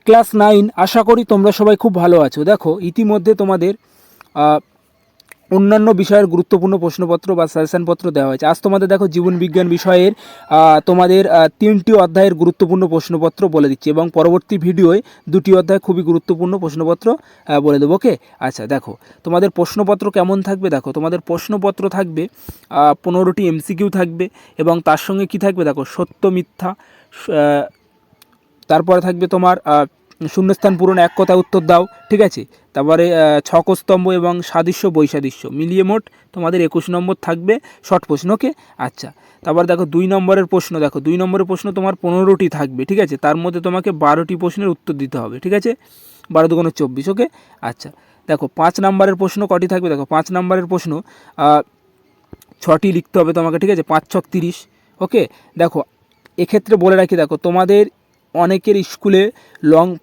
Class 9 আশা করি তোমরা সবাই খুব ভালো আছো। দেখো ইতিমধ্যে তোমাদের অন্যান্য বিষয়ের গুরুত্বপূর্ণ প্রশ্নপত্র বা সাজেশনপত্র দেওয়া হয়েছে। আজ তোমাদের দেখো জীবন বিজ্ঞান বিষয়ের তোমাদের 3টি অধ্যায়ের গুরুত্বপূর্ণ প্রশ্নপত্র বলে দিচ্ছি এবং পরবর্তী ভিডিওয় 2টি অধ্যায় খুবই গুরুত্বপূর্ণ প্রশ্নপত্র বলে দেবো। ওকে, আচ্ছা দেখো তোমাদের প্রশ্নপত্র কেমন থাকবে। দেখো তোমাদের প্রশ্নপত্র থাকবে 15টি এমসিকিউ থাকবে এবং তার সঙ্গে কি থাকবে দেখো সত্য মিথ্যা, তারপরে থাকবে তোমার শূন্যস্থান পূরণ, এক কথা উত্তর দাও, ঠিক আছে। তারপরে ছকস্তম্ভ এবং সাদৃশ্য বৈসাদৃশ্য মিলিয়ে মোট তোমাদের 21 নম্বর থাকবে শর্ট প্রশ্ন। ওকে, আচ্ছা। তারপর দেখো 2 নম্বরের প্রশ্ন, দেখো 2 নম্বরের প্রশ্ন তোমার 15টি থাকবে, ঠিক আছে। তার মধ্যে তোমাকে 12টি প্রশ্নের উত্তর দিতে হবে, ঠিক আছে। 12 দুগুণে 24। ওকে, আচ্ছা। দেখো 5 নম্বরের প্রশ্ন কটি থাকবে, দেখো 5 নম্বরের প্রশ্ন 6টি লিখতে হবে তোমাকে, ঠিক আছে। 5 ছক 30। ওকে, দেখো এক্ষেত্রে বলে রাখি, দেখো তোমাদের অনেকের স্কুলে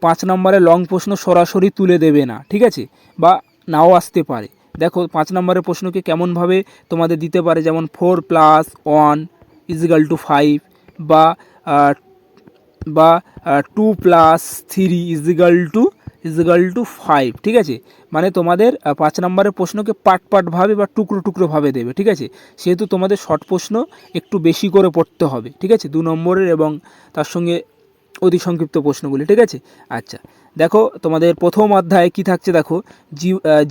5 নম্বরের লং প্রশ্ন সরাসরি তুলে দেবে না, ঠিক আছে, বা নাও আসতে পারে। দেখো 5 নম্বরের প্রশ্নকে কেমনভাবে তোমাদের দিতে পারে, যেমন 4 + 1 = 5 বা 2 + 3 = 5, ঠিক আছে। মানে তোমাদের 5 নম্বরের প্রশ্নকে পার্টভাবে বা টুকরোভাবে দেবে, ঠিক আছে। সেহেতু তোমাদের শর্ট প্রশ্ন একটু বেশি করে পড়তে হবে, ঠিক আছে, 2 নম্বরের এবং তার সঙ্গে অতি সংক্ষিপ্ত প্রশ্নগুলি, ঠিক আছে। আচ্ছা দেখো তোমাদের প্রথম অধ্যায়ে কি থাকছে, দেখো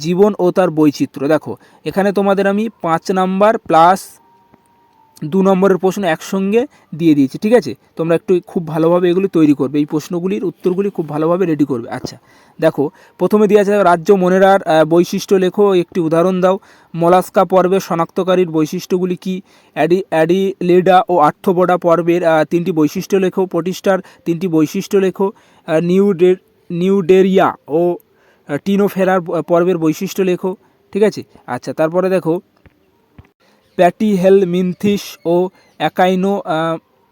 জীবন ও তার বৈচিত্র্য। দেখো এখানে তোমাদের আমি 5 নাম্বার প্লাস 2 নম্বরের প্রশ্ন একসঙ্গে দিয়ে দিয়েছি, ঠিক আছে। তোমরা একটু খুব ভালোভাবে এগুলি তৈরি করবে, এই প্রশ্নগুলির উত্তরগুলি খুব ভালোভাবে রেডি করবে। আচ্ছা দেখো প্রথমে দেওয়া আছে রাজ্য মনেরার বৈশিষ্ট্য লেখো, একটি উদাহরণ দাও। মলাস্কা পর্বের শনাক্তকারীর বৈশিষ্ট্যগুলি কি? অ্যাডিলেডা ও আর্থ্রোপোডা পর্বের 3টি বৈশিষ্ট্য লেখো। প্রোটিস্টার 3টি বৈশিষ্ট্য লেখো। নিউডেরিয়া ও টিনোফেরার পর্বের বৈশিষ্ট্য লেখো, ঠিক আছে। আচ্ছা তারপরে দেখো প্যাটিহেলমিনথিস ও অ্যাকাইনো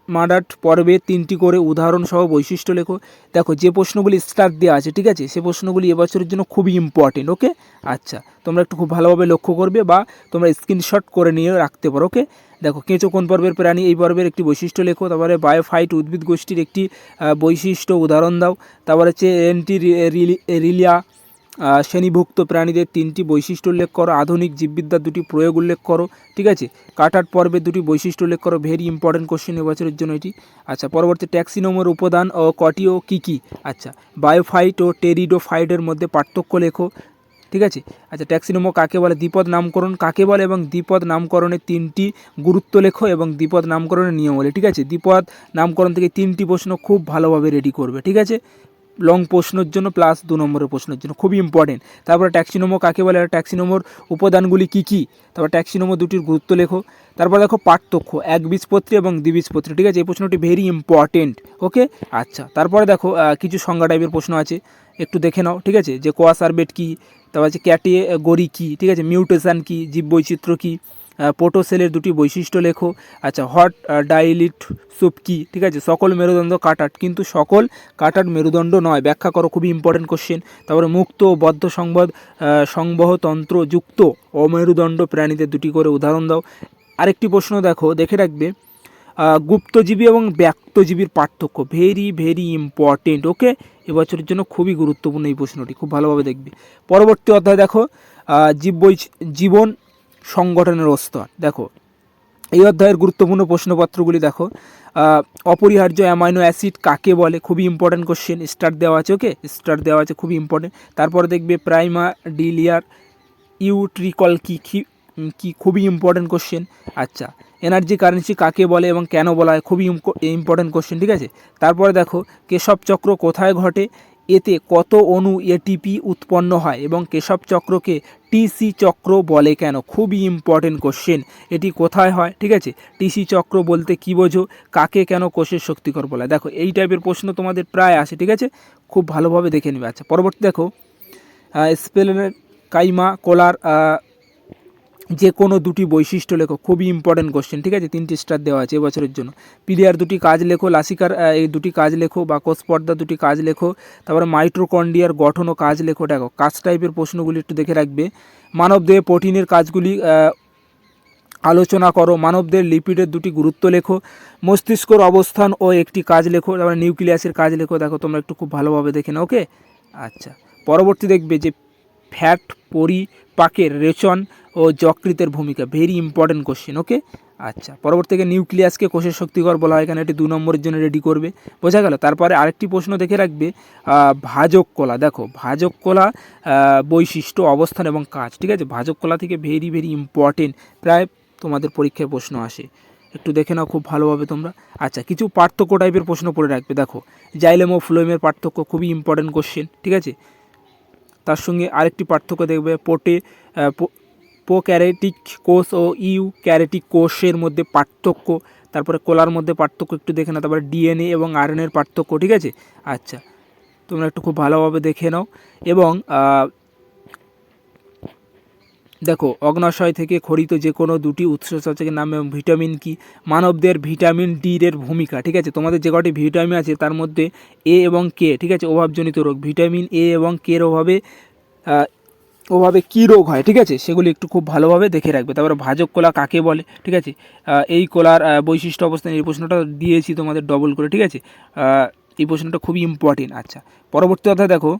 মাডাট পর্বে 3টি করে উদাহরণসহ বৈশিষ্ট্য লেখো। দেখো যে প্রশ্নগুলি স্টার দেওয়া আছে, ঠিক আছে, সে প্রশ্নগুলি এবছরের জন্য খুবই ইম্পর্টেন্ট। ওকে, আচ্ছা তোমরা একটু খুব ভালোভাবে লক্ষ্য করবে বা তোমরা স্ক্রিনশট করে নিয়ে রাখতে পারো। ওকে, দেখো কেঁচো কোন পর্বের প্রাণী, এই পর্বের একটি বৈশিষ্ট্য লেখো। তারপরে বায়োফাইট উদ্ভিদ গোষ্ঠীর একটি বৈশিষ্ট্য উদাহরণ দাও। তারপরে হচ্ছে রিলিয়া শ্রেণীভুক্ত প্রাণীদের 3টি বৈশিষ্ট্য উল্লেখ করো। আধুনিক জীববিদ্যার 2টি প্রয়োগ উল্লেখ করো, ঠিক আছে। কাটার পর্বের 2টি বৈশিষ্ট্য উল্লেখ করো। ভেরি ইম্পর্টেন্ট কোশ্চেন এবছরের জন্য এটি। আচ্ছা পরবর্তী ট্যাক্সিনোমের উপাদান ও কটি ও কী কী। আচ্ছা বায়োফাইট ও টেরিডোফাইটের মধ্যে পার্থক্য লেখো, ঠিক আছে। আচ্ছা ট্যাক্সিনোমো কাকে বলে, দ্বিপদ নামকরণ কাকে বলে এবং দ্বিপদ নামকরণের 3টি গুরুত্ব লেখো এবং দ্বিপদ নামকরণের নিয়ম বলে, ঠিক আছে। দ্বিপদ নামকরণ থেকে 3টি প্রশ্ন খুব ভালোভাবে রেডি করবে, ঠিক আছে, লং প্রশ্নের জন্য প্লাস 2 নম্বরের প্রশ্নের জন্য খুবই ইম্পর্টেন্ট। তারপরে ট্যাক্সিনোমো কাকে বলে, ট্যাক্সিনোমোর উপাদানগুলি কী কী, তারপর ট্যাক্সিনোমো 2টির গুরুত্ব লেখো। তারপর দেখো পার্থক্য একবীজপত্রী এবং দ্বিবীজপত্রী, ঠিক আছে, এই প্রশ্নটি ভেরি ইম্পর্টেন্ট। ওকে, আচ্ছা তারপরে দেখো কিছু সংজ্ঞা টাইপের প্রশ্ন আছে, একটু দেখে নাও, ঠিক আছে, যে কোয়াসারবেট কী, তারপর হচ্ছে ক্যাটেগরি কী, ঠিক আছে, মিউটেশন কী, জীববৈচিত্র্য কী, পোটোসেলের 2টি বৈশিষ্ট্য লেখো। আচ্ছা হট ডাইলিট স্যুপ কী, ঠিক আছে, সকল মেরুদণ্ড কাটাট কিন্তু সকল কাটাট মেরুদণ্ড নয়, ব্যাখ্যা করো, খুবই ইম্পর্টেন্ট কোশ্চেন। তারপরে মুক্ত ও বদ্ধ সংবহতন্ত্র যুক্ত অমেরুদণ্ড প্রাণীদের 2টি করে উদাহরণ দাও। আরেকটি প্রশ্ন দেখো, দেখে রাখবে গুপ্তজীবী এবং ব্যক্তজীবীর পার্থক্য, ভেরি ইম্পর্টেন্ট। ওকে, এবছরের জন্য খুবই গুরুত্বপূর্ণ এই প্রশ্নটি, খুব ভালোভাবে দেখবে। পরবর্তী অধ্যায় দেখো জীবন সংগঠনের স্তর। দেখো এই অধ্যায়ের গুরুত্বপূর্ণ প্রশ্নপত্রগুলি দেখো। অপরিহার্য অ্যামাইনো অ্যাসিড কাকে বলে, খুবই ইম্পর্টেন্ট কোশ্চেন, স্টার দেওয়া আছে। ওকে, স্টার দেওয়া আছে, খুবই ইম্পর্টেন্ট। তারপরে দেখবে প্রাইমাডিলিয়ার ইউট্রিকল কি খুবই ইম্পর্টেন্ট কোশ্চেন। আচ্ছা এনার্জি কারেন্সি কাকে বলে এবং কেন বলা হয়, খুবই ইম্পর্টেন্ট কোশ্চেন, ঠিক আছে। তারপরে দেখো কেশব চক্র কোথায় ঘটে, এতে কত অণু এটিপি উৎপন্ন হয় এবং কেশব চক্রকে টিসি চক্র বলে কেন, খুবই ইম্পর্টেন্ট কোশ্চেন, এটি কোথায় হয়, ঠিক আছে। টিসি চক্র বলতে কী বোঝো, কাকে কেন কোষের শক্তিকর বলা হয়। দেখো এই টাইপের প্রশ্ন তোমাদের প্রায় আসে, ঠিক আছে, খুব ভালোভাবে দেখে নেবে। আচ্ছা পরবর্তী দেখো স্পেলের কাইমা কোলার যে কোনো 2টি বৈশিষ্ট্য লেখো, খুবই ইম্পর্টেন্ট কোশ্চেন, ঠিক আছে, 3টি স্টার দেওয়া আছে এবছরের জন্য। পিলিয়ার 2টি কাজ লেখো, লাসিকার এই 2টি কাজ লেখো, বাকস পর্দা 2টি কাজ লেখো। তারপরে মাইটোকন্ড্রিয়ার গঠন ও কাজ লেখো। দেখো কাজ টাইপের প্রশ্নগুলি একটু দেখে রাখবে। মানবদেহে প্রোটিনের কাজগুলি আলোচনা করো। মানবদের লিপিডের দুটি গুরুত্ব লেখো। মস্তিষ্কর অবস্থান ও একটি কাজ লেখো। তারপরে নিউক্লিয়াসের কাজ লেখো। দেখো তোমরা একটু খুব ভালোভাবে দেখে নাও, ওকে। আচ্ছা, পরবর্তী দেখবে যে ফ্যাট পরিপাকের রেচন ও যকৃতের ভূমিকা, ভেরি ইম্পর্টেন্ট কোশ্চেন, ওকে। আচ্ছা, পরবর্তী থেকে নিউক্লিয়াসকে কোষের শক্তিকর বলা হয়, এখানে এটি 2 নম্বরের জন্য রেডি করবে, বোঝা গেল। তারপরে আরেকটি প্রশ্ন দেখে রাখবে ভাজক কলা। দেখো ভাজক কলা বৈশিষ্ট্য, অবস্থান এবং কাজ, ঠিক আছে। ভাজক কলা থেকে ভেরি ভেরি ইম্পর্টেন্ট, প্রায় তোমাদের পরীক্ষায় প্রশ্ন আসে, একটু দেখে নাও খুব ভালোভাবে তোমরা। আচ্ছা, কিছু পার্থক্য টাইপের প্রশ্ন পড়ে রাখবে। দেখো জাইলেম ও ফ্লোয়েমের পার্থক্য, খুবই ইম্পর্টেন্ট কোশ্চেন, ঠিক আছে। তার সঙ্গে আরেকটি পার্থক্য দেখবে প্রোক্যারিওটিক কোষ ও ইউক্যারিওটিক কোষের মধ্যে পার্থক্য। তারপরে কলার মধ্যে পার্থক্য একটু দেখে নাও। তারপরে ডিএনএ এবং আরএনএর পার্থক্য, ঠিক আছে। আচ্ছা, তোমরা একটু খুব ভালোভাবে দেখে নাও। এবং দেখো অগ্নাশয় থেকে খরিত যে কোনো দুটি উৎসেচকের নাম এবং ভিটামিন কি, মানবদের ভিটামিন ডি এর ভূমিকা, ঠিক আছে। তোমাদের যে কটি ভিটামিন আছে তার মধ্যে এ এবং কে, ঠিক আছে, অভাবজনিত রোগ, ভিটামিন এ এবং কে এর অভাবে কী রোগ হয়, ঠিক আছে, সেগুলি একটু খুব ভালোভাবে দেখে রাখবে। তারপরে ভাজক কলা কাকে বলে, ঠিক আছে, এই কলার বৈশিষ্ট্য অবস্থান, এই প্রশ্নটা দিয়েছি তোমাদের ডবল করে, ঠিক আছে। এই প্রশ্নটা খুবই ইম্পর্টেন্ট। আচ্ছা, পরবর্তী অধ্যায় দেখো।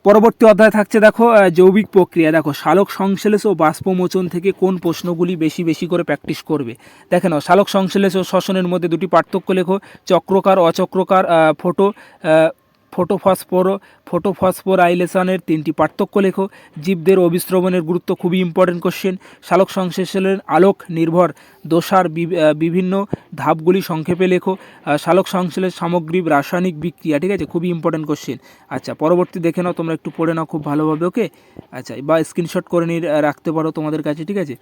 পরবর্তী অধ্যায় থাকছে দেখো যৌগিক প্রক্রিয়া। দেখো সালোক সংশ্লেষ ও বাষ্পমোচন থেকে কোন প্রশ্নগুলি বেশি বেশি করে প্র্যাকটিস করবে। দেখে নাও, সালোক সংশ্লেষ ও শ্বসনের মধ্যে দুটি পার্থক্য লেখো। চক্রকার অচক্রকার ফটোফসফোরাইলেশনের 3টি পার্থক্য লেখো। জীবদের অভিস্রবণের গুরুত্ব, খুবই ইম্পর্টেন্ট কোশ্চেন। সালোক সংশ্লেষের আলোক নির্ভর দশার বিভিন্ন ধাপগুলি সংক্ষেপে লেখো। সালোক সংশ্লেষ সামগ্রিক রাসায়নিক বিক্রিয়া, ঠিক আছে, খুবই ইম্পর্টেন্ট কোশ্চেন। আচ্ছা, পরবর্তী দেখে নাও, তোমরা একটু পড়ে নাও খুব ভালোভাবে, ওকে। আচ্ছা, বা স্ক্রিনশট করে নিয়ে রাখতে পারো তোমাদের কাছে, ঠিক আছে।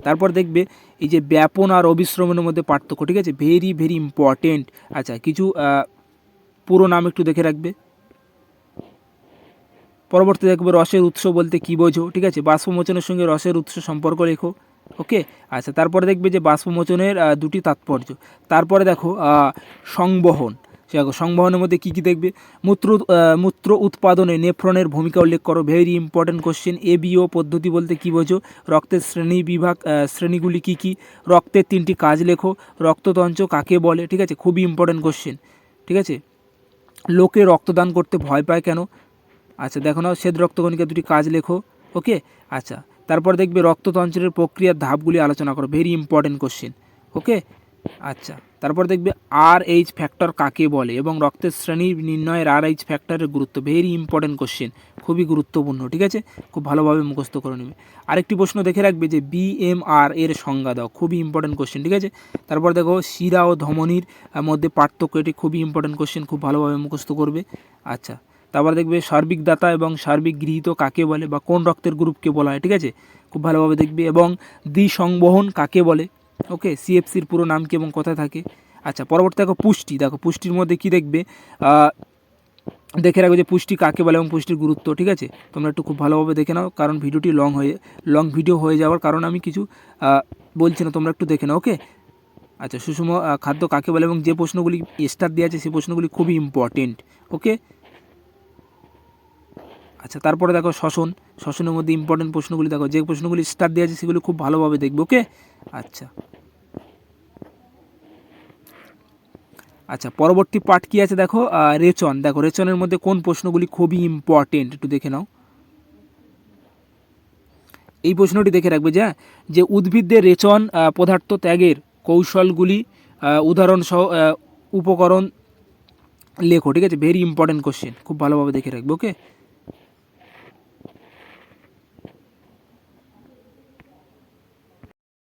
তারপর দেখবে এই যে ব্যাপন আর অবিশ্রমণের মধ্যে পার্থক্য, ঠিক আছে, ভেরি ভেরি ইম্পর্টেন্ট। আচ্ছা, কিছু পুরো নাম একটু দেখে রাখবে। পরবর্তী দেখবে রসের উৎস বলতে কী বোঝো, ঠিক আছে, বাষ্পমোচনের সঙ্গে রসের উৎস সম্পর্ক লেখো, ওকে। আচ্ছা, তারপরে দেখবে যে বাষ্পমোচনের দুটি তাৎপর্য। তারপরে দেখো সংবহন। দেখো সংবহনের মধ্যে কী কী দেখবে। মূত্র উৎপাদনে নেফ্রনের ভূমিকা উল্লেখ করো, ভেরি ইম্পর্টেন্ট কোশ্চেন। এবিও পদ্ধতি বলতে কী বোঝো। রক্তের শ্রেণীগুলি কী কী। রক্তের 3টি কাজ লেখো। রক্ততন্ত্র কাকে বলে, ঠিক আছে, খুবই ইম্পর্টেন্ট কোশ্চেন, ঠিক আছে। লোকে রক্তদান করতে ভয় পায় কেন। আচ্ছা, দেখো না, শ্বেত রক্তকণিকা 2টি কাজ লেখো, ওকে। আচ্ছা, তারপর দেখবে রক্ততন্ত্রের প্রক্রিয়ার ধাপগুলি আলোচনা করো, ভেরি ইম্পর্টেন্ট কোশ্চেন, ওকে। আচ্ছা, তারপর দেখবে RH ফ্যাক্টর কাকে বলে এবং রক্তের শ্রেণী নির্ণয়ের RH ফ্যাক্টরের গুরুত্ব, ভেরি ইম্পর্টেন্ট কোশ্চেন, খুবই গুরুত্বপূর্ণ, ঠিক আছে, খুব ভালোভাবে মুখস্থ করে নেবে। আরেকটি প্রশ্ন দেখে রাখবে যে BMR এর সংজ্ঞা দাও, খুবই ইম্পর্টেন্ট কোশ্চেন, ঠিক আছে। তারপর দেখো শিরা ও ধমনির মধ্যে পার্থক্য, এটি খুবই ইম্পর্টেন্ট কোশ্চেন, খুব ভালোভাবে মুখস্থ করবে। আচ্ছা, তারপর দেখবে সার্বিক দাতা এবং সার্বিক গৃহীত কাকে বলে বা কোন রক্তের গ্রুপকে বলা হয়, ঠিক আছে, খুব ভালোভাবে দেখবে। এবং দ্বিসংবহন কাকে বলে, ওকে, CFCর পুরো নাম কি এবং কোথায় থাকে। আচ্ছা, পরবর্তী দেখো পুষ্টি। দেখো পুষ্টির মধ্যে কি দেখবে, দেখে রাখবে যে পুষ্টি কাকে বলে এবং পুষ্টির গুরুত্ব, ঠিক আছে। তোমরা একটু খুব ভালোভাবে দেখে নাও, কারণ ভিডিওটি লং ভিডিও হয়ে যাওয়ার কারণ আমি কিছু বলছি না, তোমরা একটু দেখে নাও, ওকে। আচ্ছা, সুষম খাদ্য কাকে বলে এবং যে প্রশ্নগুলি স্টার দেওয়া আছে সেই প্রশ্নগুলি খুবই ইম্পর্টেন্ট, ওকে। আচ্ছা, তারপরে দেখো শ্বসনের মধ্যে ইম্পর্টেন্ট প্রশ্নগুলি দেখো, যে প্রশ্নগুলি স্টার দেওয়া আছে সেগুলি খুব ভালোভাবে দেখবে, ওকে। আচ্ছা, পরবর্তী পার্ট কী আছে দেখো, রেচন। দেখো রেচনের মধ্যে কোন প্রশ্নগুলি খুবই ইম্পর্টেন্ট একটু দেখে নাও। এই প্রশ্নটি দেখে রাখবে যে উদ্ভিদদের রেচন পদার্থ ত্যাগের কৌশলগুলি উদাহরণ সহ উপকরণ লেখো, ঠিক আছে, ভেরি ইম্পর্টেন্ট কোশ্চেন, খুব ভালোভাবে দেখে রাখবে, ওকে।